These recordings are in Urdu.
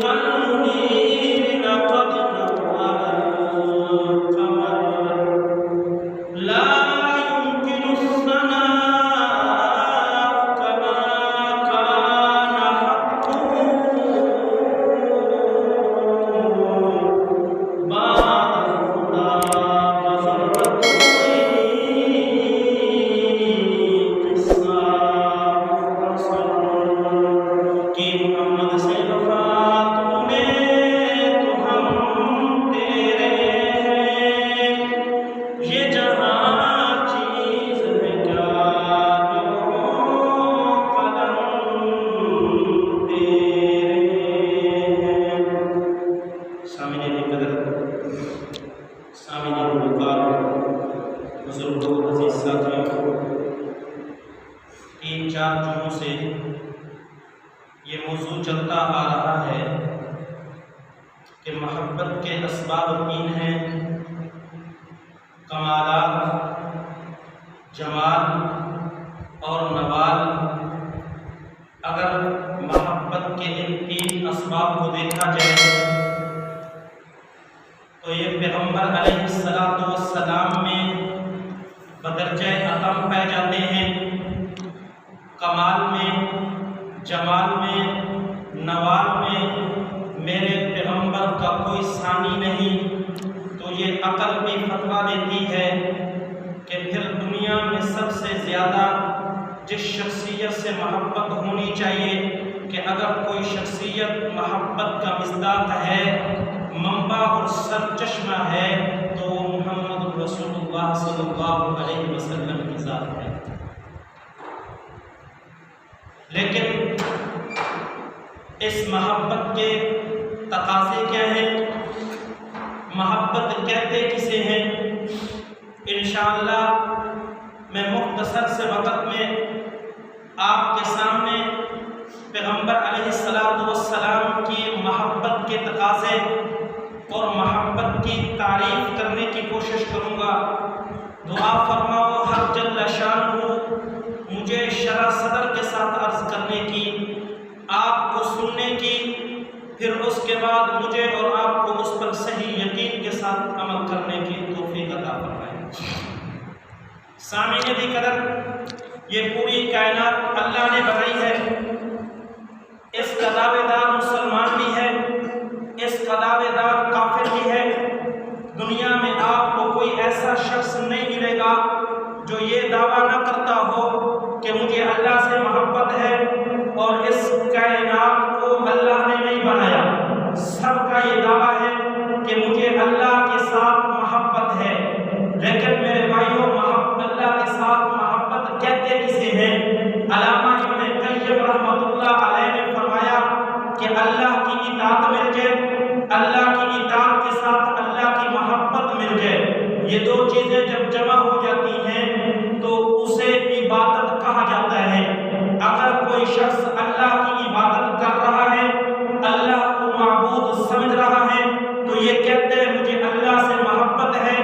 كالمنير لقد نور القمر لا يمكن الثناء كما كان حقه بعد الهدى وذرة قصة مختصر کہ محمد سے وفات نے تو ہم تیرے ہیں یہ جہاں چیز ہے کیا جو قدم تیرے ہیں۔ سامعین قدر، سامعین وقار، بزرگوں، عزیز ساتھیوں، 3-4 جمعوں سے یہ موضوع چلتا آ رہا ہے کہ محبت کے اسباب 3 ہیں: کمالات، جمال اور نوال۔ اگر محبت کے ان 3 اسباب کو دیکھا جائے تو یہ پیغمبر علیہ السلام میں بدرجہ اتم پائے جاتے ہیں، کمال میں، جمال میں، نوال میں میرے پیغمبر کا کوئی ثانی نہیں۔ تو یہ عقل بھی فتویٰ دیتی ہے کہ پھر دنیا میں سب سے زیادہ جس شخصیت سے محبت ہونی چاہیے، کہ اگر کوئی شخصیت محبت کا مصداق ہے، منبع اور سرچشمہ ہے، تو وہ محمد رسول اللہ صلی اللہ علیہ وسلم کی ذات ہے۔ لیکن اس محبت کے تقاضے کیا ہیں؟ محبت کہتے کسے ہیں؟ انشاءاللہ میں مختصر سے وقت میں آپ کے سامنے پیغمبر علیہ السلام کی محبت کے تقاضے اور محبت کی تعریف کرنے کی کوشش کروں گا۔ دعا فرماؤ حق جل شانہ مجھے شرح صدر کے ساتھ عرض کرنے کی، آپ کو سننے کی، پھر اس کے بعد مجھے اور آپ کو اس پر صحیح یقین کے ساتھ عمل کرنے کی توفیق عطا فرمائے۔ سامعین دی قدر، یہ پوری کائنات اللہ نے بنائی ہے، اس کا دعوے دار مسلمان بھی ہے، اس کا دعوے دار کافر بھی ہے۔ دنیا میں آپ کو کوئی ایسا شخص نہیں ملے گا جو یہ دعویٰ نہ کرتا ہو کہ مجھے اللہ سے محبت ہے، اور اس کائنات کو اللہ نے نہیں بنایا۔ سب کا یہ دعویٰ ہے کہ مجھے اللہ کے ساتھ محبت ہے۔ لیکن میرے بھائیوں، اللہ کے ساتھ محبت کہتے کسے ہیں؟ علامہ ابن قیم رحمۃ اللہ علیہ نے فرمایا کہ اللہ کی اطاعت مل جائے، اللہ کی اطاعت کے ساتھ اللہ کی محبت مل جائے، یہ 2 چیزیں جب جمع ہو جاتی ہیں تو اسے عبادت کہا جاتا ہے۔ اگر کوئی شخص اللہ کی عبادت کر رہا ہے، اللہ کو معبود سمجھ رہا ہے، تو یہ کہتے ہیں مجھے اللہ سے محبت ہے،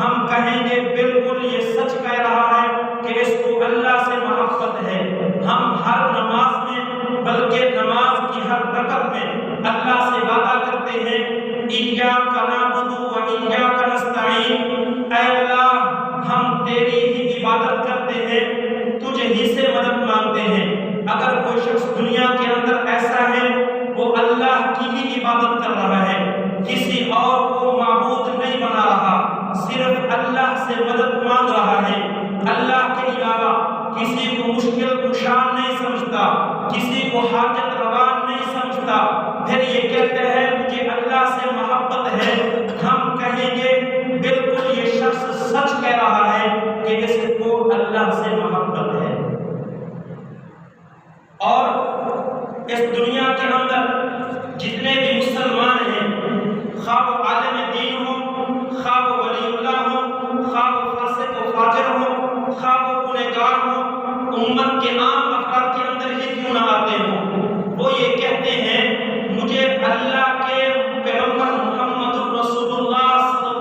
ہم کہیں گے بالکل یہ سچ کہہ رہا ہے کہ اس کو اللہ سے محبت ہے۔ ہم ہر نماز میں، بلکہ نماز کی ہر رکعت میں اللہ سے وعدہ کرتے ہیں ایاک نعبد و ایاک نستعین، اے اللہ ہم تیری ہی عبادت کرتے ہیں، تجھے ہی سے مدد مانگتے ہیں۔ اگر کوئی شخص دنیا کے اندر ایسا ہے، وہ اللہ کی ہی عبادت کر رہا ہے، کسی اور کو معبود نہیں بنا رہا، صرف اللہ سے مدد مانگ رہا ہے، اللہ کے علاوہ کسی کو مشکل کشا نہیں سمجھتا، کسی کو حاجت روا نہیں سمجھتا، پھر یہ کہتے ہیں مجھے اللہ سے محبت ہے، ہم کہیں گے بالکل یہ شخص سچ کہہ رہا ہے کہ اس کو اللہ سے محبت ہے۔ اور اس دنیا کے اندر جتنے بھی مسلمان ہیں، خواہ وہ عالم دین ہو، خواہ وہ ولی اللہ ہو، خواہ وہ فاسق و فاجر ہو، خواہ وہ گنہگار ہو، امت کے عام افراد کے اندر ہی کیوں نہ آتے ہوں، وہ یہ کہتے ہیں مجھے اللہ کے پیغمبر محمد رسول اللہ صلی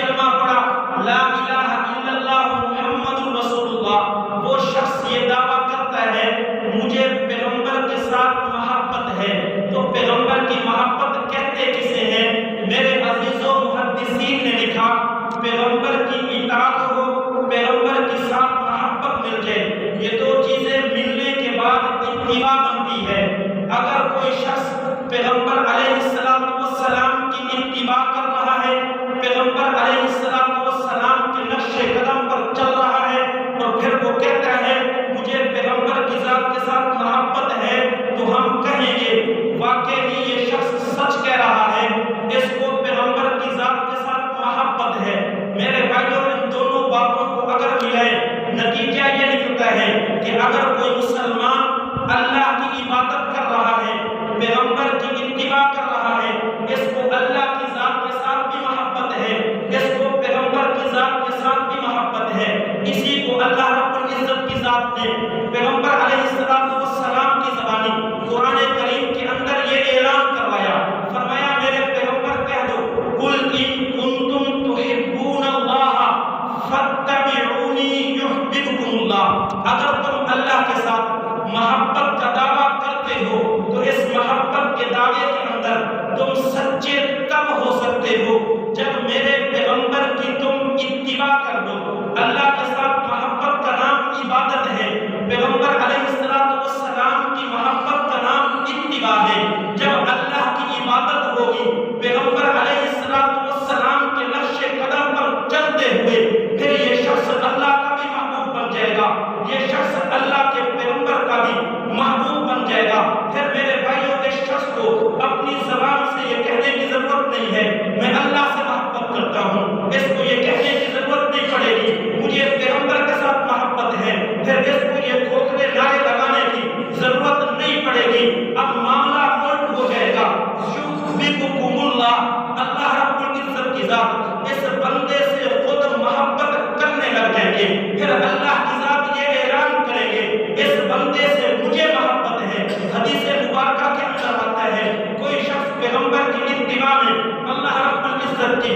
کلمہ پڑھا لا الہ الا اللہ محمد رسول اللہ، وہ شخص یہ دعویٰ کرتا ہے مجھے پیغمبر کے ساتھ محبت ہے۔ تو پیغمبر کی محبت کہتے کسے ہیں؟ میرے عزیزوں محدثین نے لکھا پیغمبر کی اطاعت ہو، پیغمبر کے ساتھ محبت مل جائے، یہ دو چیزیں ملنے کے بعد اتباع بنتی ہے۔ اگر کوئی شخص پیغمبر علیہ السلام کی اتباع کر رہا ہے، پیغمبر علیہ السلام کے نقش قدم پر چل رہا ہے اور پھر وہ کہتا ہے مجھے پیغمبر کی ذات کے ساتھ محبت ہے، تو ہم کہیں گے واقعی یہ شخص سچ کہہ رہا ہے، اس کو پیغمبر کی ذات کے ساتھ محبت ہے۔ میرے بھائیوں ان دونوں باتوں کو اگر ملائیں نتیجہ یہ نکلتا ہے کہ اگر کوئی مسلمان اللہ کی عبادت کر رہا ہے، پیغمبر کی اتباع کر رہا ہے، اس کو اللہ کی ذات کے ساتھ بھی محبت ہے، اس کو پیغمبر کی ذات کے ساتھ بھی محبت ہے۔ اسی کو اللہ رب العزت کی ذات نے پیغمبر علیہ السلام کی زبانی قرآن کریم کے اندر یہ اعلان کروایا، فرمایا میرے پیغمبر کہہ دو قل ان کنتم تحبون اللہ فاتبعونی یحببکم اللہ، اگر تم اللہ کے ساتھ محبت کا دعویٰ کرتے ہو تو اس محبت کے دعوے کے اندر تم سچے تب ہو سکتے ہو جب میرے پیغمبر کی تم اتباع کر دو۔ اللہ کے ساتھ محبت کا نام عبادت ہے، پیغمبر علیہ السلام کی محبت کا نام اتباع ہے۔ جب اللہ کی عبادت ہوگی، پیغمبر علیہ السلام کے نقش قدم پر چلتے ہوئے، پھر یہ شخص اللہ کا بھی محبوب بن جائے گا، یہ شخص اللہ کے پیغمبر کا بھی محبوب بن جائے گا۔ پھر میرے بھائیوں اس شخص کو اپنی زبان سے یہ کہنے کی ضرورت نہیں ہے میں اللہ سے محبت کرتا ہوں، اس کو یہ کہنے کی ضرورت نہیں پڑے گی مجھے پیغمبر کے ساتھ محبت ہے، پھر اس کو یہ کھوکھلے نعرے لگانے کی ضرورت نہیں پڑے گی۔ اب معاملہ الٹ ہو جائے گا، یحببکم اللہ، اللہ رب العزت کی ذات اس بندے سے خود محبت کرنے لگ جائیں گے، پھر اللہ کی ذات یہ اعلان کریں گے اس بندے سے مجھے محبت ہے۔ حدیث مبارکہ کے اندر آتا ہے کوئی شخص پیغمبر کی اتباع میں اللہ رب العزت کی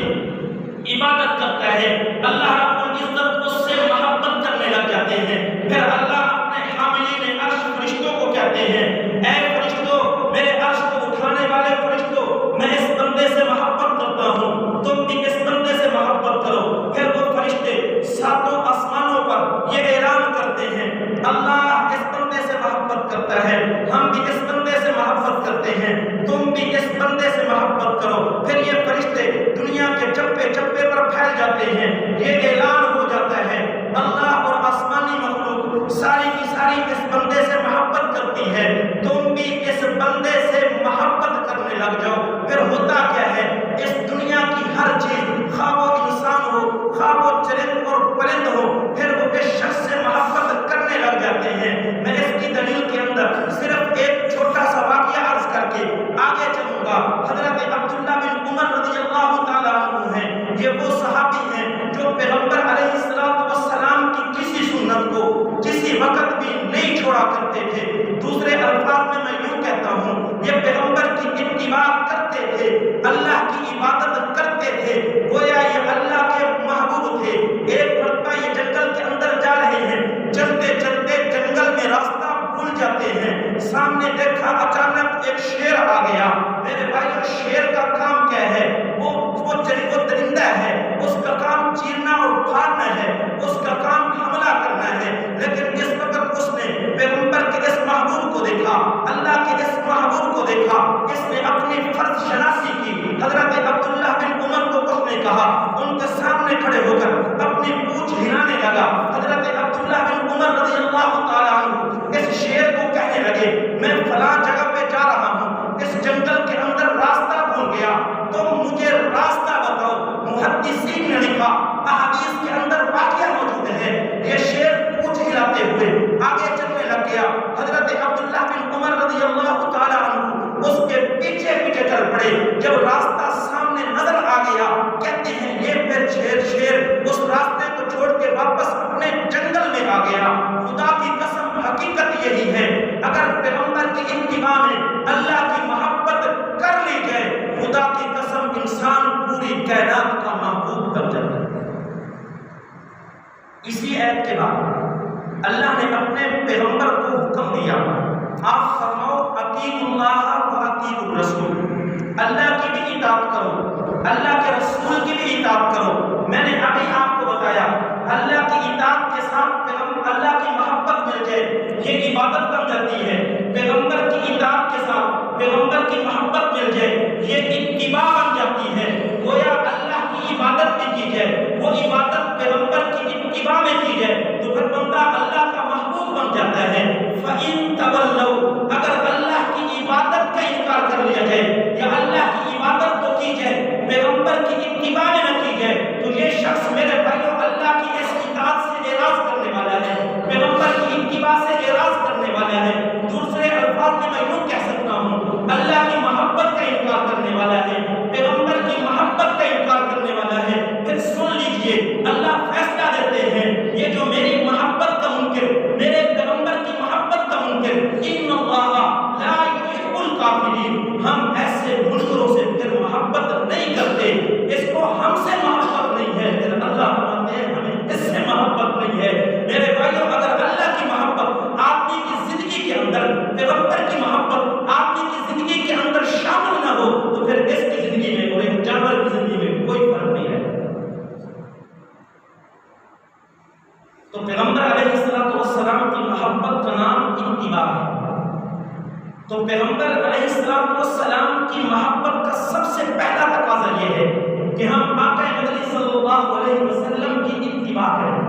عبادت کرتا ہے، اللہ رب العزت اس سے محبت کرنے لگ جاتے ہیں، پھر اللہ اپنے حاملین عرش فرشتوں کو کہتے ہیں اے فرشتوں، میرے عرش کو اٹھانے والے فرشتوں، میں اس بندے سے محبت کرتا ہوں، تم بھی اس بندے سے محبت کرو۔ پھر وہ فرشتے ساتوں آسمانوں پر یہ اعلان کرتے ہیں اللہ اس بندے سے محبت کرتا ہے، ہم بھی اس بندے سے محبت کرتے ہیں، تم بھی اس بندے سے محبت کرو۔ پھر یہ فرشتے دنیا کے چپے چپے پر پھیل جاتے ہیں، یہ اعلان ہو جاتا ہے اللہ اور آسمانی مخلوق ساری کی ساری اس بندے سے محبت کرتی ہے، تم بھی اس بندے سے محبت کرنے لگ جاؤ۔ پھر ہوتا کیا ہے اس دنیا کی ہر چیز، خواہ وہ انسان ہو خواہ وہ چرند اور پرند ہو، پھر وہ اس شخص سے محبت کرنے لگ جاتے ہیں۔ میں اس کی دلیل کے اندر صرف ایک چھوٹا سا واقعہ عرض کر کے آگے چلوں گا۔ حضرت عبداللہ بن عمر رضی اللہ تعالیٰ عنہ ہیں، یہ وہ صحابی ہیں جو پیغمبر علیہ السلام کی کسی سنت کو کسی وقت بھی نہیں چھوڑا کرتے تھے۔ دوسرے الفاظ میں یوں کہتا ہوں یہ پیغمبر کی اتباع کرتے تھے، اللہ کی عبادت کرتے تھے، گویا یہ اللہ کے محبوب تھے۔ ایک مرتبہ یہ جنگل کے اندر جا رہے ہیں، چلتے چلتے جنگل میں راستہ بھول جاتے ہیں، سامنے دیکھا اچانک ایک شیر آ گیا۔ میرے بھائیو شیر کا کام کیا ہے؟ وہ درندہ ہے، اس کا کام چیرنا اور پھاڑنا ہے، اس کا کام حملہ کرنا ہے، لیکن اس وقت اس نے پیغمبر کے اس محبوب کو دیکھا، اللہ کے اس محبوب کو دیکھا، اس نے اپنی فرض شناسی کی۔ حضرت عبداللہ بن عمر کو اس نے کہا، ان کے سامنے کھڑے ہو کر اپنی پونچھ ہلانے لگا۔ حضرت عبداللہ بن عمر رضی اللہ تعالیٰ عنہ اس شیر کو کہنے لگے میں فلاں جگہ پہ جا رہا ہوں، اس جنگل کے اندر راستہ بھول گیا، تم مجھے راستہ بتاؤ۔ محدثین نے لکھا احادیث کے اندر واقعہ موجود ہے، یہ شیر پونچھ ہلاتے ہوئے آگے چلنے لگ گیا۔ حضرت عبداللہ بن عمر رضی اللہ تعالیٰ عنہ اس کے پیچھے پیچھے چل پڑے۔ جب راستہ سامنے نظر آ گیا کہتے ہیں یہ پھر شیر اس راستے کو چھوڑ کے واپس اپنے جنگل میں آ گیا۔ خدا کی قسم حقیقت یہی ہے اگر پیغمبر کی اتباع میں اللہ کی محبت کر لی جائے، خدا کی قسم انسان پوری کائنات کا محبوب بن جائے۔ اسی ایت کے بعد اللہ نے اپنے پیغمبر کو حکم دیا، آپ فرماؤ اطیعوا اللہ و اطیعوا الرسول، اللہ کی بھی اطاعت کرو، اللہ کے رسول کی بھی اطاعت کرو۔ میں نے ابھی آپ کو بتایا اللہ کی اطاعت کے ساتھ اللہ کی محبت مل جائے یہ عبادت بن جاتی ہے، پیغمبر کی اطاعت کے ساتھ پیغمبر کی محبت مل جائے یہ اتباع بن جاتی ہے، گویا اللہ کی عبادت بھی کی جائے، وہ عبادت پیغمبر کی اتباع میں کی جائے تو پھر بندہ اللہ کا محبوب بن جاتا ہے۔ فَإِن تَوَلَّوْا، اگر اللہ کی عبادت کا انکار کر لیا جائے یا اللہ کی عبادت تو کی جائے پیغمبر کی اتباع میں نہ کی جائے تو یہ شخص میرے بھائیوں اللہ کی اس اطاعت سے اعراض کرنے والا ہے، پیغمبر کی اتباع سے اعراض کرنے والا ہے۔ دوسرے الفاظ میں میں یوں کہہ سکتا ہوں اللہ کی محبت کا انکار کرنے والا ہے، پیغمبر کی محبت کا انکار کرنے والا ہے۔ پھر سن لیجئے اللہ فیصلہ دیتے ہیں یہ جو میری محبت کا منکر، میرے پیغمبر کی محبت کا منکر، ان اللہ لا یحب الکافرین، ہم ایسے منکروں سے پھر محبت نہیں کرتے، اس کو ہم سے محبت نہیں ہے، پھر اللہ فرماتے ہیں ہمیں اس سے محبت نہیں ہے۔ میرے بھائیوں اگر اللہ کی محبت آدمی کی زندگی کے اندر، پیغمبر کی محبت آدمی کی زندگی کے اندر شامل نہ ہو تو پھر اس کی زندگی میں اور ایک جانور کی زندگی میں کوئی فرق نہیں ہے۔ تو پیغمبر علیہ السلام کی محبت کا نام اتباع ہے۔ تو پیغمبر علیہ السلام کی محبت کا سب سے پہلا تقاضا یہ ہے کہ ہم آقا مدنی صلی اللہ علیہ وسلم کی اتباع کریں،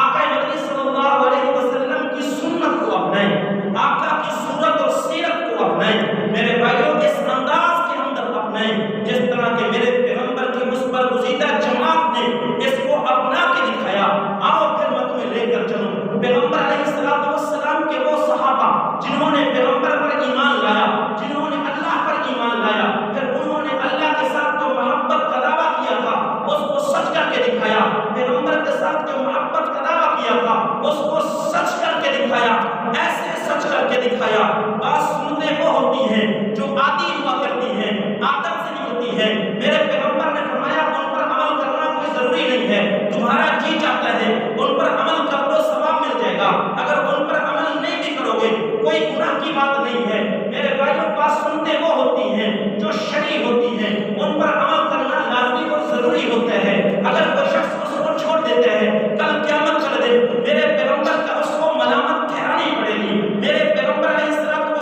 آقا مدنی صلی اللہ علیہ وسلم کی سنت کو اپنائیں، آقا کی صورت اور سیرت کو اپنائیں۔ میرے بھائیوں اس انداز کے اندر اپنائیں جس طرح کہ میرے پیغمبر کی اس پر گزیدہ جماعت نے اس کو اپنا کے دکھایا۔ آؤ پھر میں تمہیں لے کر چلوں پیغمبر علیہ السلام کے وہ صحابہ جنہوں نے پیغمبر پر ایمان لایا، جنہوں نے اللہ پر ایمان لایا، پھر انہوں نے اللہ کے ساتھ جو محبت کا دعویٰ کیا تھا اس کو سچ کر کے دکھایا، پیغمبر کے ساتھ جو محبت کا دعویٰ کیا تھا اس کو سچ کر کے دکھایا، ایسے سچ کر کے دکھایا۔ بعض سنتیں وہ ہوتی ہیں جو عادی ہوا کرتی ہیں، عادت سے نہیں ہوتی ہیں۔ میرے پیغمبر نے فرمایا ان پر عمل کرنا کوئی ضروری نہیں ہے، تمہارا جی چاہتا ہے ان پر عمل کر لو ثواب مل جائے گا، اگر ان پر عمل نہیں بھی کرو گے کوئی گناہ کی بات نہیں ہے۔ میرے بھائیوں بعض سنتیں وہ ہوتی ہیں جو شرعی ہوتی ہیں، ان پر عمل کرنا لازمی اور ضروری ہوتا ہے، اگر کوئی شخص اس کو چھوڑ دیتا ہے کل قیامت کا دن میرے پیغمبر کا اس کو ملامت ٹھہرانی پڑے گی، میرے پیغمبر علیہ السلام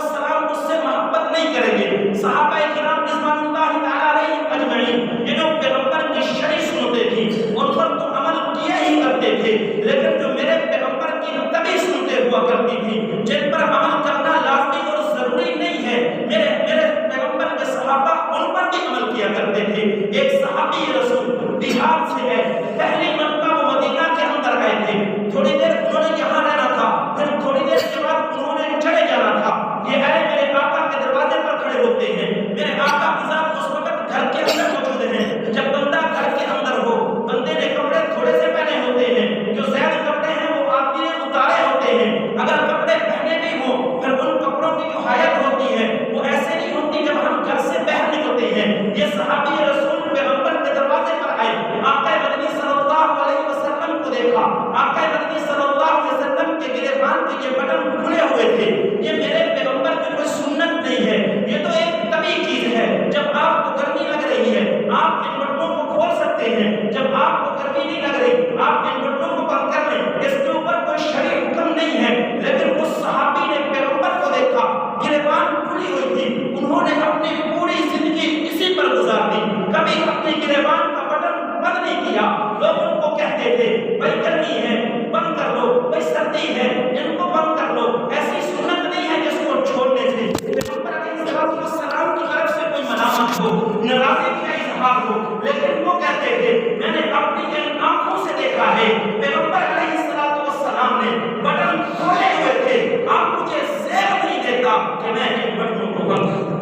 اس سے محبت نہیں کریں گے۔ صحابہ کرام رضوان اللہ تعالیٰ علیہم اجمعین یہ جو پیغمبر کی شرعی سنتیں تھیں ان پر تو عمل کیا ہی کرتے تھے، لیکن جو میرے پیغمبر کی طبی سنتیں ہوا کرتی تھی جن پر عمل کرنا لازمی اور ضروری نہیں ہے، میرے پیغمبر کے صحابہ ان پر بھی عمل کیا کرتے تھے۔ ایک صحابی رسول بہار سے ہے، پہلی مرتبہ وہ مدینہ کے اندر آئے تھے، تھوڑی دیر انہوں نے یہاں رہنا تھا، پھر تھوڑی دیر کے بعد انہوں نے چلے جانا تھا۔ یہ آئے میرے آقا کے دروازے پر کھڑے ہوتے ہیں، میرے آقا کی ذات اس وقت گھر کے اندر موجود ہیں۔ جب بندہ گھر کے اندر ہو بندے نے کپڑے تھوڑے سے پہنے ہوتے ہیں، جو زیادہ کپڑے ہیں وہ آدمی نے اتارے ہوتے ہیں، اگر کپڑے پہنے بھی ہوں پھر ان کپڑوں کی جو حیت ہوتی ہے وہ ایسے نہیں ہوتی جب ہم گھر سے باہر نکلتے ہیں۔ یہ صحابی رسول پیغمبر کے دروازے پر آئے، آقا مدنی صلی اللہ علیہ وسلم کو دیکھا، آقا مدنی صلی اللہ علیہ وسلم کے گریبان کے یہ بٹن کھلے ہوئے تھے، یہ میرے پیغمبر کی کوئی سنت نہیں ہے، یہ تو ایک طبی چیز ہے، جب آپ کو گرمی لگ رہی ہے آپ ان بٹنوں کو کھول سکتے ہیں، جب آپ کو گرمی نہیں لگ رہی آپ ان بٹنوں کو بند کر لیں، اس کے اوپر کوئی شرعی حکم نہیں ہے۔ لیکن اس صحابی نے پیغمبر کو دیکھا، گریبان کھلی ہوئی تھی، انہوں نے اپنی پوری زندگی اسی پر گزار دی، کبھی اپنی گریبان کا بٹن بند نہیں کیا۔ لوگ ان کو کہتے تھے بھائی گرمی ہے بند کر لو، بھائی سردی ہے ان کو بند کر لو، ایسی سنت نہیں ہے جس کو چھوڑنے سے پیغمبر علیہ السلام کی طرف سے کوئی ملامت ہو، ناراضگی کا اظہار ہو، لیکن وہ کہتے تھے میں نے اپنی ان آنکھوں سے دیکھا ہے پیغمبر علیہ السلام نے بٹن کھولے ہوئے تھے، آپ مجھے زیب نہیں دیتا کہ میں ان بٹنوں کو بند کروں۔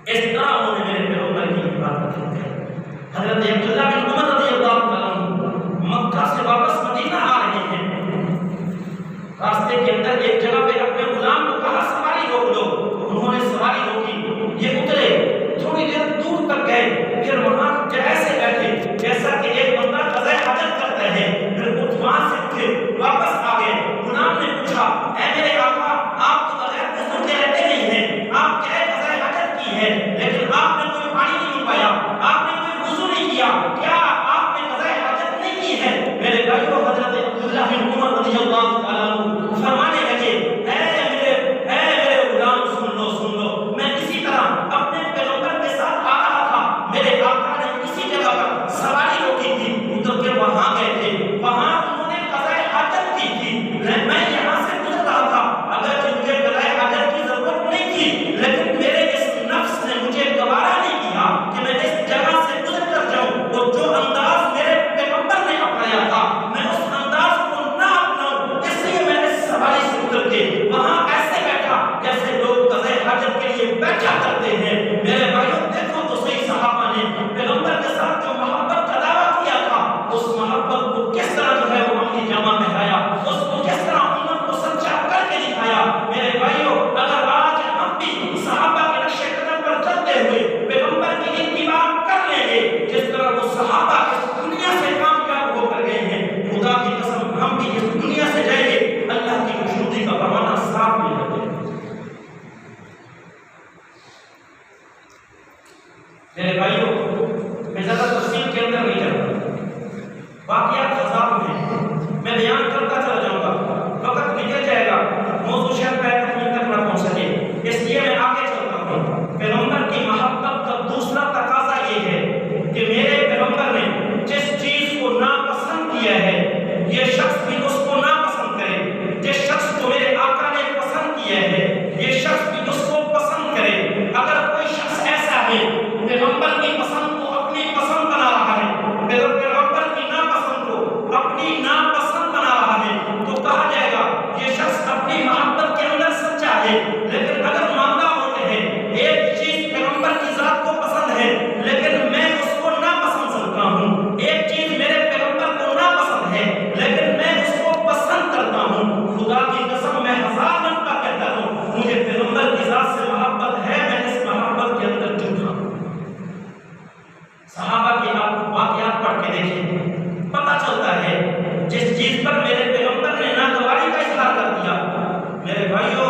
اس طرح انہوں نے میرے پیغمبر کی عبادت کی۔ حضرت عبداللہ بن عمر رضی اللہ عنہ مکہ سے واپس مدینہ آ رہے ہیں، راستے کے اندر ایک جگہ پہ اپنے غلام کو کہا سواری روک لو، انہوں نے سواری روکی، یہ اترے، تھوڑی دیر دور تک گئے، پھر وہاں ایسے بیٹھے جیسا کہ ایک بندہ قضاء حاجت کرتا ہے، پھر وہاں واقعات ہزاروں ہیں، میں بیان کرتا چلا جاؤں گا، وقت نکل جائے گا، موضوع شاید میں تکمیل تک نہ پہنچ سکے، اس لیے میں آگے چلتا ہوں۔ پیغمبر کی محبت کا دوسرا تقاضا یہ ہے کہ میرے پیغمبر نے جس چیز کو ناپسند کیا ہے یہ شخص بھی اس کو ناپسند کرے، جس شخص کو میرے آقا نے پسند کیا ہے یہ شخص بھی اس کو پسند کرے۔ اگر کوئی شخص ایسا ہے پیغمبر کی پسند کو اپنی پسند بنا رہا ہے، پیغمبر کی ناپسند کو اپنی ناپسند بنا رہا ہے، تو کہا جائے گا یہ شخص اپنی محبت کے اندر سچا ہے۔ لیکن اگر معاملہ ہوتے ہیں ایک چیز پیغمبر کی ذات کو پسند ہے لیکن میں اس کو ناپسند سمجھتا ہوں، ایک چیز میرے پیغمبر کو ناپسند ہے لیکن میں اس کو پسند کرتا ہوں، خدا کی قسم میں ہزار مرتبہ کہتا ہوں مجھے پیغمبر کی ذات سے محبت ہے، میں اس محبت کے اندر جھوٹا ہوں۔ صحابہ کی آپ واقعات پڑھ کے دیکھیں، پتہ چلتا ہے جس چیز پر میرے پیغمبر نے ناگواری کا اظہار کر دیا، میرے بھائیوں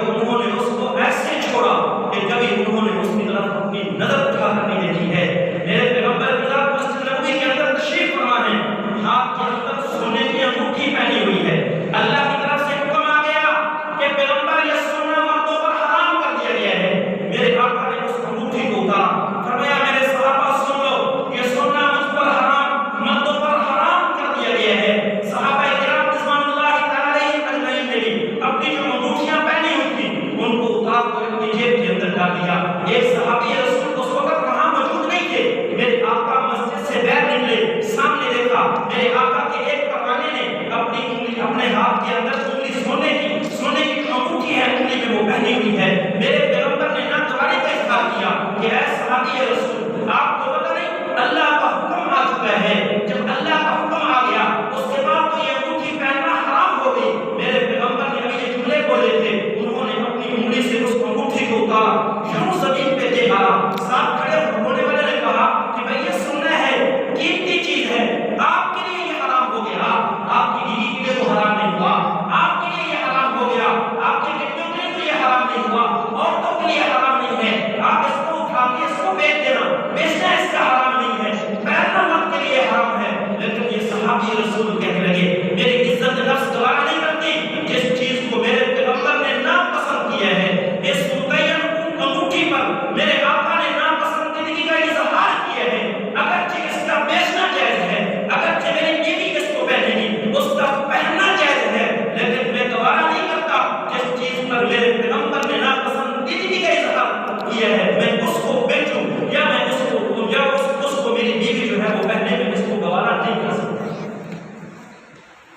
انہوں نے اس کو ایسے چھوڑا کہ کبھی انہوں نے اس کی طرف اپنی نظر اٹھا کر نہیں دیکھی ہے۔ میرے پیغمبر کی ذات مسجد نبوی کے اندر تشریف فرما ہے، ہاتھ کے اندر سونے کی انگوٹھی پہنی ہوئی ہے، اللہ کی طرف سے حکم آ گیا کہ پیغمبر یہ سونا مردوں پر حرام کر دیا گیا ہے۔ میرے آقا نے اس انگوٹھی کو اتارا، فرمایا میرے صحابہ سن لو یہ سونا مجھ پر حرام، مردوں پر حرام کر دیا گیا ہے۔ صحابہ کرام رضوان اللہ تعالی اجمعین نے بھی اپنی جو انگوٹھیاں پہنی ہوئی تھی ان کو اتار کر اپنی جیب کے اندر ڈال دیا۔ ایک صحابی رسول اس وقت وہاں موجود نہیں تھے، میرے آقا مسجد سے باہر نکلے، سامنے دیکھا میرے آقا کے ایک پروانے نے اپنی انگلی اپنے ہاتھ کے اندر انگلی سونے کی جو انگوٹھی ہے انگلی میں وہ پہنی ہوئی ہے۔ میرے پیغمبر نے ناگواری کا اظہار کیا کہ اے صحابی رسول آپ کو پتہ نہیں اللہ کا حکم آ چکا ہے، جب اللہ کا حکم آ گیا اس کے بعد تو یہ انگوٹھی پہننا حرام ہو گئی۔ میرے پیغمبر نے ابھی یہ جملے بولے تھے، انہوں نے اپنی انگلی سے اس انگوٹھی کو اتارا، یوں زمین پہ دے ڈالا، ساتھ کھڑے ہونے والے نے کہا کہ بھائی یہ سونا ہے، قیمتی چیز ہے، آپ کے لیے یہ حرام ہو گیا، آپ کی بیوی کے لیے تو حرام نہیں ہوا، آپ کے لیے یہ حرام ہو گیا، آپ کے بیٹیوں کے لیے تو یہ حرام نہیں ہوا، عورتوں کے لیے حرام نہیں ہے، آپ اس کو اٹھا کے اس کو بیچ دینا، بیچنا اس کا حرام نہیں ہے، پہننا مرد کے لیے حرام ہے۔ لیکن یہ صحابی رسول کہنے لگے میری عزت نفس گوارا نہیں کرتی جس چیز کو میرے پیغمبر نے ناپسند کیا ہے، اس متعین انگوٹھی پر میرے آقا نے ناپسندیدگی کا اظہار کیا ہے، اگرچہ اس کا بیچنا جائز ہے، اگرچہ میری بیوی اس کو پہنے گی اس کا پہننا جائز ہے، لیکن میں گوارا نہیں کرتا جس چیز پر میرے پیغمبر نے ناپسندیدگی کا اظہار کیا ہے میں اس کو بیچوں یا میں اس کو میری بیوی جو ہے وہ پہنے میں اس کو گوارا نہیں کر سکتا۔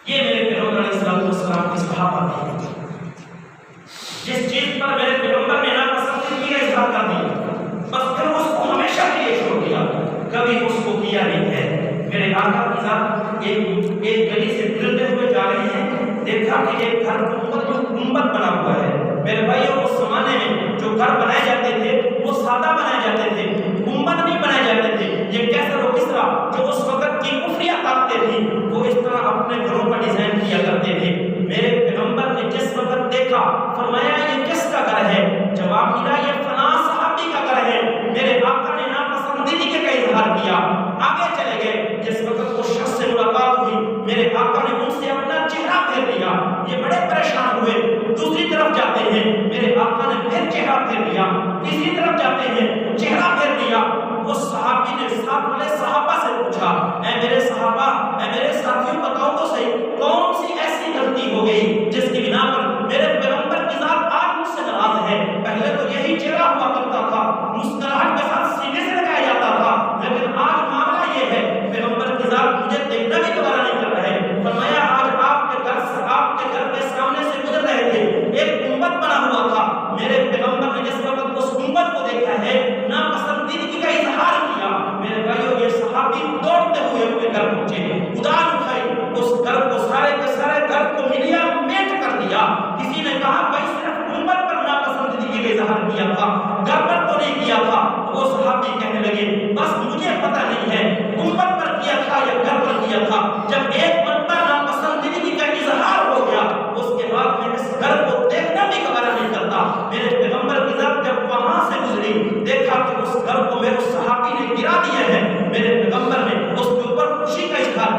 یہ میرے پیغمبر علیہ السلام کی صحابت ہے، جس چیز پر میرے پیغمبر نے ناپسندیدگی کا اظہار کر دیا بس پھر اس کو ہمیشہ کے لیے چھوڑ دیا، کبھی اس کو کیا نہیں ہے۔ میرے آقا کی ذات ایک گلی سے گزرتے ہوئے جا رہے ہیں، دیکھا کہ ایک گھر گنبد بنا ہوا ہے۔ میرے بھائیوں اس زمانے میں جو گھر بنائے جاتے تھے وہ سادہ بنائے جاتے تھے، گنبد نہیں بنائے جاتے تھے۔ یہ کیسر و کسرا جو اس وقت کی کفریہ طاقتیں تھیں وہ اس طرح اپنے گھروں کا ڈیزائن کیا کرتے تھے۔ میرے پیغمبر نے جس وقت دیکھا فرمایا یہ کس کا گھر ہے؟ جواب ملا یہ فلاں صحابی کا گھر ہے۔ میرے آقا نے ناپسندیدگی کا اظہار کیا، آگے چلے گئے۔ جس وقت اس شخص سے ملاقات ہوئی میرے آقا نے ان سے اپنا چہرہ پھیر لیا، یہ بڑے پریشان ہوئے، دوسری طرف جاتے ہیں میرے آقا نے پھر چہرہ پھیر لیا، تیسری طرف جاتے ہیں چہرہ پھیر لیا۔ اس صحابی نے ساتھ والے صحابہ سے پوچھا اے میرے صحابہ، اے میرے ساتھیوں بتاؤ تو صحیح کون سی ایسی غلطی ہو گئی جس کی بنا پر میرے پیغمبر کی ذات آج مجھ سے ناراض ہے؟ پہلے تو یہی چہرہ ہوا کرتا تھا، مسکراہٹ کے ساتھ سینے سے لگایا جاتا تھا، لیکن آج معاملہ یہ ہے پیغمبر کی ذات مجھے دیکھنا بھی گوارا نہیں کر رہا ہے۔ فرمایا آج آپ کے گھر کے سامنے سے گزر رہے تھے، ایک گنبد بنا ہوا تھا، میرے پیغمبر نے جس وقت اس گنبد کو دیکھا ہے ناپسندیدگی کا اظہار کیا۔ میرے بھائیوں یہ صحابی دوڑتے ہوئے اپنے گھر پہنچے، ادان اٹھائی، اس گھر کو سارے کے سارے گھر کو ملیا میٹ کر دیا۔ کسی نے کہا بھائی صرف گنبد پر ناپسندیدگی کا اظہار کیا تھا، گھر پر تو نہیں کیا تھا۔ وہ صحابی کہنے لگے بس مجھے پتہ نہیں ہے گنبد پر کیا تھا یا گھر پر کیا تھا، جب ایک مرتبہ ناپسندیدگی کا اظہار ہو گیا اس کے بعد میں اس گھر کو دیکھنا بھی گوارا نہیں کرتا۔ میرے پیغمبر کی ذات جب وہاں سے گزری دیکھا کہ اس گھر کو میرے صحابی نے گرا دیا ہے، میرے پیغمبر نے اس کے اوپر خوشی کا اظہار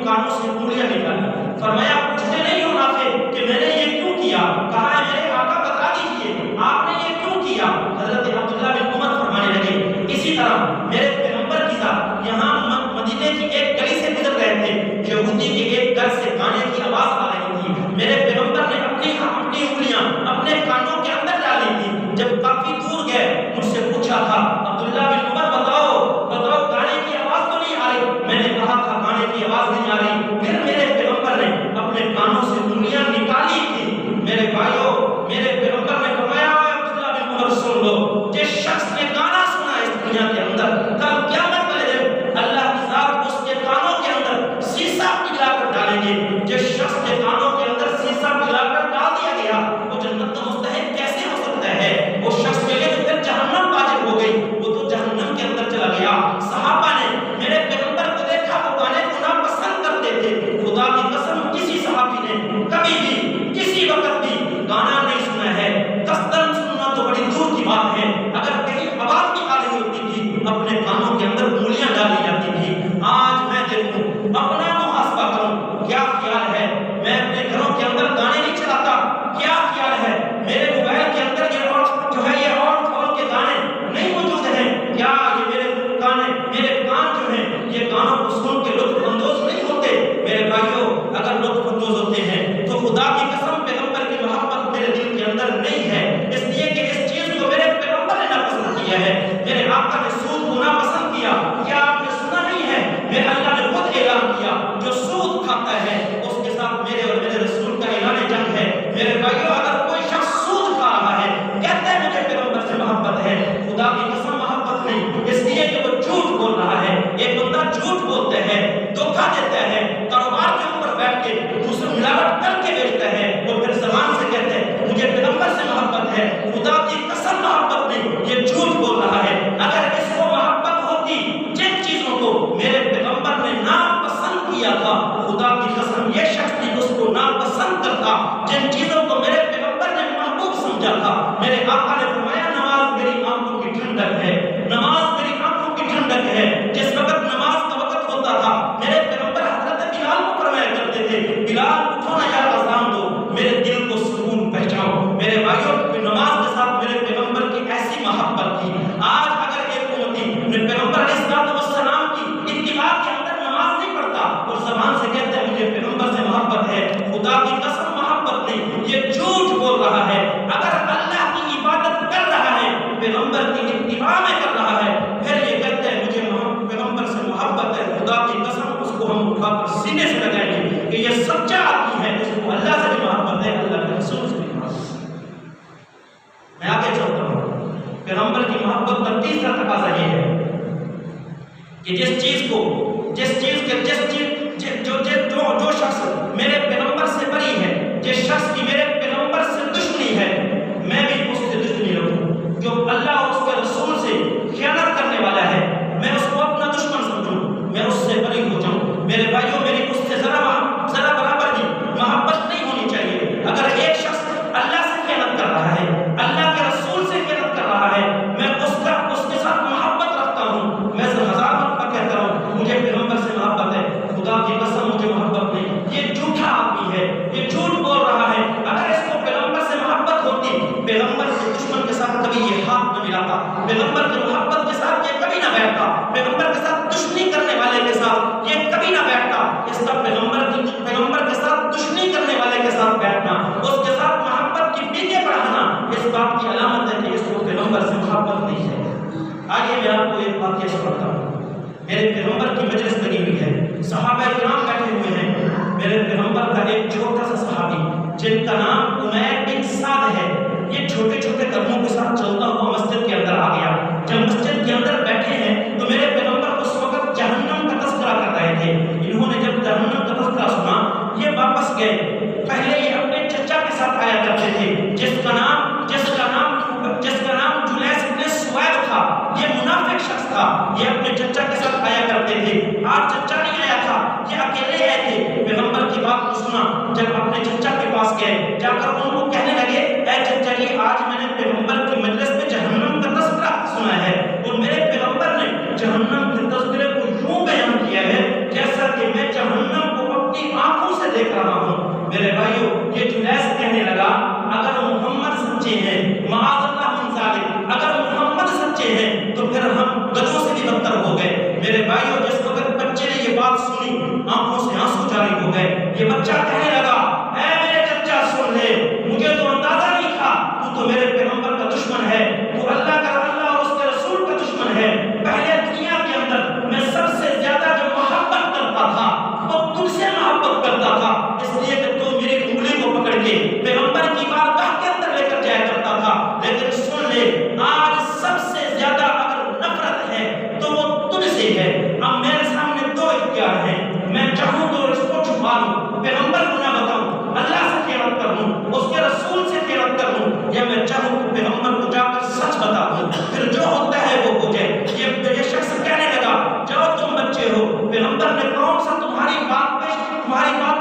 کانوں سے انگلیاں نکالی. فرمایا پوچھتے نہیں ہو نافع کہ میں نے یہ کیوں کیا؟ کہا ہے میرے آقا بتا دیجئے آپ نے یہ کیوں کیا؟ حضرت عبداللہ بن عمر فرمانے لگے اسی طرح میرے پیغمبر کی ذات یہاں مدینے کی ایک گلی سے گزر رہے تھے، یہودی کے ایک گھر سے گانے کی آواز آ رہی تھی. میرے پیغمبر نے اپنی انگلیاں اپنے کانوں کے اندر ڈالی تھی. جب کافی دور گئے مجھ سے پوچھا تھا عبداللہ بن عمر بتاؤ گانے کی آواز تو نہیں آ رہی؟ میں نے کہا تھا گانے کی آواز نہیں آ رہی. پھر میرے پیغمبر نے اپنے کانوں سے انگلیاں نکالی تھی. میرے بھائیوں میرے پیغمبر نے فرمایا عبداللہ بن عمر سن لو، جس شخص نے گانا سنا اس دنیا کے اندر کل قیامت والے دن اللہ کی ذات اس کے کانوں کے اندر سیسا پگھلا کر ڈالیں گے. جس شخص کے کانوں کے اندر سیسا پگھلا کر ڈال دیا گیا وہ جنت کا مستحق کیسے ہو سکتا ہے؟ وہ شخص کے لیے تو پھر جہنم واجب ہو گئی، وہ تو جہنم کے اندر چلا گیا. صحابہ نے میرے پیغمبر کو دیکھا وہ گانے کو ناپسند کرتے تھے. خدا کی قسم کسی صحابی نے کبھی بھی کسی وقت بھی گانا نہیں سنا ہے. قصداً سننا تو بڑی دور کی بات ہے، اگر کہیں آواز بھی آ رہی ہوتی تھی اپنے کانوں کے اندر انگلیاں ڈالی جاتی تھی. آج میں دیکھوں اپنا محاسبہ کروں، کیا خیال ہے میں اپنے گھروں کے اندر گانے نہیں چلاتا؟ کیا خیال ہے میرے موبائل کے اندر یہ جو ہے یہ اور فور کے گانے نہیں موجود ہیں؟ کیا یہ میرے کان جو ہیں یہ گانوں کو سن کے لطف اندوز نہیں ہوتے؟ میرے بھائیوں اگر لطف اندوز ہوتے ہیں تو خدا کی قسم پیغمبر کی محبت میرے دل کے اندر نہیں ہے، اس لیے کہ اس چیز کو میرے پیغمبر نے ناپسند کیا ہے. میرے آقا نے سود کو ناپسند کیا. کیا آپ نے سنا نہیں ہے میرے اللہ نے خود اعلان کیا جو سود کھاتا ہے اس کے ساتھ میرے اور میرے رسول کا اعلان جنگ ہے. میرے بھائیوں اگر کوئی شخص سود کھا رہا ہے کہتا ہے مجھے پیغمبر سے محبت ہے، خدا کی قسم محبت نہیں، اس لیے کہ وہ جھوٹ بول رہا ہے. ایک بندہ جھوٹ بولتا ہے، دھوکہ دیتا ہے، کاروبار کے اوپر بیٹھ کے دوسرے ملاوٹ کر کے بیچتا ہے، وہ پھر زبان سے کہتا ہے مجھے پیغمبر سے محبت ہے. خدا کی قسم محبت نہیں، یہ جھوٹ بول رہا ہے. اگر اس کو محبت ہوتی جن چیزوں کو میرے پیغمبر نے ناپسند کیا تھا خدا کی قسم یہ شخص بھی اس کو ناپسند کرتا. جن چیزوں کو میرے پیغمبر نے محبوب سمجھا تھا، میرے آقا نے فرمایا نماز میری آنکھوں کی ٹھنڈک ہے، نماز میری آنکھوں کی ٹھنڈک ہے. جس وقت نماز کا وقت ہوتا تھا میرے پیغمبر حضرت بلال کو فرمایا کرتے تھے بلال اٹھو نا یار اذان دو، میرے دل کو سکون پہنچاؤ. میرے بھائیوں نماز کے ساتھ میرے پیغمبر کی ایسی محبت تھی. آج اگر ایک امتی میرے پیغمبر علیہ السلام کی اتباع کے اندر نماز نہیں پڑھتا اور زبان سے کہتا ہے مجھے پیغمبر سے محبت ہے، خدا کی قسم محبت نہیں، یہ جھوٹ بول رہا ہے. اگر اللہ کی عبادت کر رہا ہے پیغمبر کی اتباع میں کر رہا ہے پھر یہ کہتا ہے مجھے پیغمبر سے محبت ہے، خدا کی قسم اس کو ہم اٹھا کر سینے سے لگائیں گے کہ یہ سچا آدمی ہے، اس کو اللہ سے بھی محبت ہے، اللہ کے رسول سے بھی محبت ہے. میں آگے چلتا ہوں. پیغمبر کی محبت کا تیسرا تقاضا یہ ہے کہ جو شخص میرے پیغمبر سے بری ہے، جس شخص کی میرے پیغمبر سے دشمنی ہے میں بھی اس سے دشمنی رکھوں. جو اللہ اور اس کے رسول سے خیانت کرنے والا ہے میں اس کو اپنا دشمن سمجھوں، میں اس سے بری ہو جاؤں. میرے بھائیوں میری اس سے ذرا برابر بھی محبت نہیں ہونی چاہیے. اگر ایک شخص اللہ سے خیانت کر رہا ہے، اللہ کے رسول سے خیانت کر رہا ہے، میں اس کے ساتھ محبت رکھتا ہوں. میں ہزار مرتبہ کہتا ہوں مجھے پیغمبر سے محبت ہے، خدا کی قسم مجھے محبت نہیں. یہ جھوٹا آدمی ہے، یہ جھوٹ بول رہا ہے. اگر اس کو پیغمبر سے محبت ہوتی پیغمبر کے دشمن کے ساتھ کبھی یہ ہاتھ نہ ملاتا، پیغمبر کی محبت کے ساتھ یہ کبھی نہ بیٹھتا، پیغمبر کے ساتھ دشمنی کرنے والے کے ساتھ یہ کبھی نہ بیٹھتا. اس کا پیغمبر کے ساتھ دشمنی کرنے والے کے ساتھ بیٹھنا، اس کے ساتھ محبت کی بیٹیں بڑھانا اس بات کی علامت ہے کہ اس کو پیغمبر سے محبت نہیں ہے. آگے میں آپ کو ایک واقعہ سناتا ہوں. میرے پیغمبر کی مجلس بنی ہوئی ہے، صحابہ کرام بیٹھے ہوئے ہیں. میرے پیغمبر کا ایک چھوٹا سا صحابی جن کا نام عمیر بن سعد ہے، یہ چھوٹے چھوٹے قدموں کے ساتھ چلتا ہوا مسجد کے اندر آ گیا. جب مسجد کے اندر بیٹھے ہیں تو میرے پیغمبر اس وقت جہنم کا تذکرہ کر رہے تھے. انہوں نے جب جہنم کا تذکرہ سنا یہ واپس گئے. پہلے یہ اپنے چچا کے ساتھ آیا کرتے تھے جس کا نام جلیس بن سوید تھا. یہ منافق شخص تھا، یہ اپنے چچا کے ساتھ آیا کرتے تھے. آج چچا نہیں آیا تھا، یہ اکیلے آئے تھے. پیغمبر کی بات کو سنا، جب اپنے چچا کے پاس گئے جا کر ان کو کہنے لگے اے چچا جی آج میں نے پیغمبر کی مجلس میں جہنم کا تذکرہ سنا ہے اور میرے پیغمبر نے جہنم کے تذکرے کو یوں بیان کیا ہے جیسا کہ میں جہنم کو آنکھوں سے آنسو جاری ہو گئے. یہ بچہ کہنے لگا اے میرے چچا سن لے, مجھے تو اندازہ نہیں تھا تو میرے پیغمبر کا دشمن ہے, تو اللہ اور اس کے رسول کا دشمن ہے. پہلے دنیا کے اندر میں سب سے زیادہ جو محبت کرتا تھا وہ تم سے محبت کرتا تھا, اس لیے کہ تو میری انگلی کو پکڑ کے پیغمبر کی بارگاہ کے اندر لے کر جایا کرتا تھا. لیکن سن لے, آج سب سے زیادہ اگر نفرت ہے تو وہ تجھ سے ہے. اب میرے سامنے دو اختیار ہیں, میں چاہوں تو اس کو چھپا لوں, پیغمبر کو نہ بتاؤں, اللہ سے خیانت کر لوں, اس کے رسول سے خیانت کر لوں, یا میں چاہوں تو پیغمبر کو جا کر سچ بتا دوں, پھر جو ہوتا ہے وہ ہو جائے. یہ شخص کہنے لگا جاؤ تم بچے ہو, پیغمبر نے کون سا تمہاری بات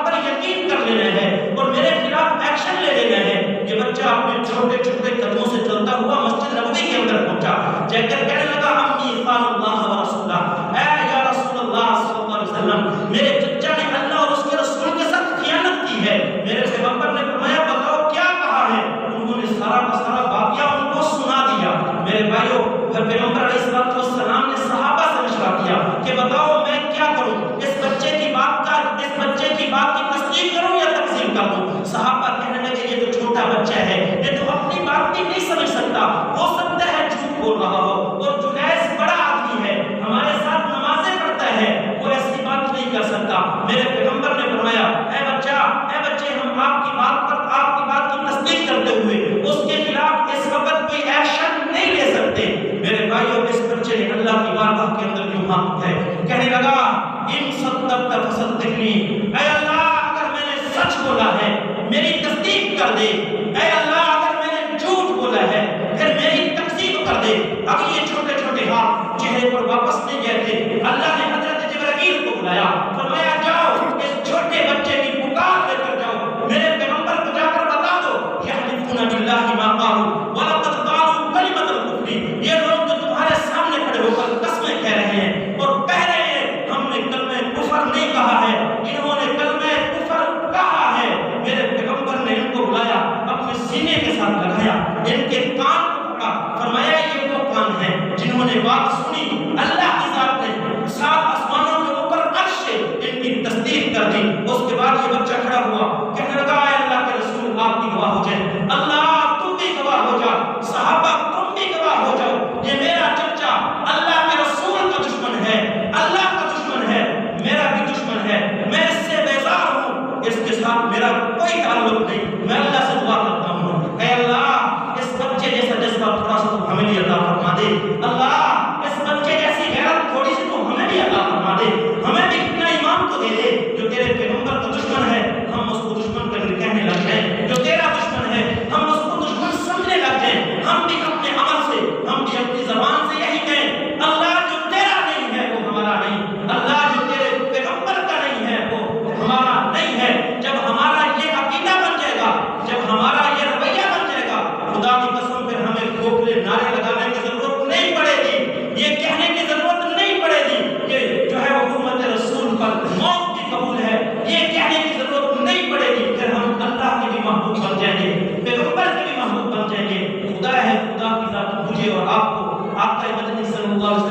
پر یقین کر لینا ہے اور میرے خلاف ایکشن لے لینا ہے. یہ بچہ اپنے چھوٹے چھوٹے قدموں سے چلتا ہوا مسجد نبوی کے اندر پہنچا, جا کر کہنے لگا امی خان اللہ و رسولہ, اے یا رسول اللہ صلی اللہ علیہ وسلم, میرے چچا نے اللہ اور اس کے رسول کے ساتھ خیانت کی ہے. میرے پیغمبر نے فرمایا بتاؤ کیا کہا ہے. انہوں نے سارا کا سارا واقعہ ان کو سنا دیا. میرے بھائیو, پھر پیغمبر علیہ السلام نے صحابہ سے مشورہ کیا کہ بتاؤ میں کیا کروں, اس بچے کی بات کی تصدیق کروں یا تکذیب کر دوں. صحابہ کہنے لگے یہ تو چھوٹا بچہ ہے, یہ تو اپنی بات بھی نہیں سمجھ سکتا, ہو سکتا ہے جھوٹ بول رہا ہو, اور جنیس بڑا آدمی ہے, ہمارے ساتھ نمازیں پڑھتا ہے, وہ ایسی بات نہیں کر سکتا. میرے پیغمبر نے فرمایا اے بچے, ہم آپ کی بات کی تصدیق کرتے ہوئے اس کے خلاف اس وقت کوئی ایکشن نہیں لے سکتے. میرے بھائیوں, اس بچے نے اللہ کی بارگاہ کے اندر یوں ہاتھ ہے, کہنے لگا ان صدقت فصدقنی, اے اللہ اگر میں نے سچ بولا ہے میری تصدیق کر دے, اے اللہ اگر میں نے جھوٹ بولا ہے پھر میری تکذیب کر دے. اب یہ چھوٹے چھوٹے ہاتھ چہرے پر واپس نہیں گئے تھے. اللہ نے حضرت جبرائیل کو بلایا, فرمایا جاؤ اس چھوٹے بچے کی پکار لے کر جاؤ, میرے پیغمبر کو جا کر بتا دو یحلفون باللہ ما قالوا ولقد قالوا کلمۃ الکفر, یہ لوگ جو تمہارے سامنے کھڑے ہو کر قسمیں کہہ رہے ہیں اور کہہ رہے ہیں ہم نے کلمہ کفر نہیں کہا ہے, انہوں نے کلمہ کفر کہا ہے. میرے پیغمبر نے ان کو بلایا, اپنے سینے کے ساتھ لگایا, ان کے کان کو پکڑا, فرمایا یہ وہ کان ہیں جنہوں نے بات سنی, اللہ کی ذات نے 7 آسمانوں کے اوپر عرش سے ان کی تصدیق کر دی. اس کے بعد یہ بچہ کھڑا ہوا, کہنے لگا اے اللہ کے رسول آپ بھی گواہ ہو جائیں, اللہ تم بھی گواہ ہو جا, صحابہ تم بھی گواہ ہو جاؤ, یہ میرا چچا اللہ کے رسول کا دشمن ہے, اللہ کا دشمن ہے, میرا بھی دشمن ہے, میں اس سے بیزار ہوں, اس کے ساتھ میرا کوئی تعلق نہیں. میں اللہ سے دعا کرتا ہوں اے اللہ اس بچے جیسا جذبہ تھوڑا سا تو ہمیں بھی عطا فرما دے, اللہ اس بچے جیسی غیرت تھوڑی سی تو ہمیں بھی عطا فرما دے, ہمیں بھی اتنا ایمان تو دے دے. جو تیرے پیغمبر کا دشمن ہے ہم اس کو دشمن کہنے لگ جائیں, جو تیرا دشمن ہے ہم اس کو دشمن سمجھنے لگ جائیں. ہم بھی اپنے عمل سے, ہم بھی اپنی زبان سے یہی کہیں اللہ جو تیرا نہیں ہے وہ ہمارا نہیں, اللہ جو تیرے پیغمبر کا نہیں ہے وہ ہمارا نہیں ہے. جب ہمارا یہ عقیدہ بن جائے گا, جب ہمارا یہ رویہ بن جائے گا, خدا کی قسم پھر ہمیں کھوکھلے نعرے لگانے کی ضرورت نہیں پڑے گی, یہ کہنے کی ضرورت نہیں پڑے گی کہ جو ہے حکومت رسول پر موت بھی قبول ہے, یہ کہنے کی ضرورت نہیں پڑے گی. پھر ہم اللہ کے بھی محبوب بن جائیں گے,